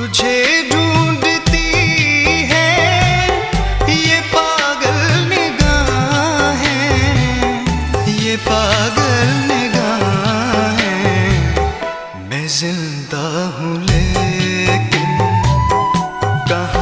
तुझे ढूंढती है ये पागल निगाहें, ये पागल निगाहें। मैं जिंदा हूँ लेकिन कहाँ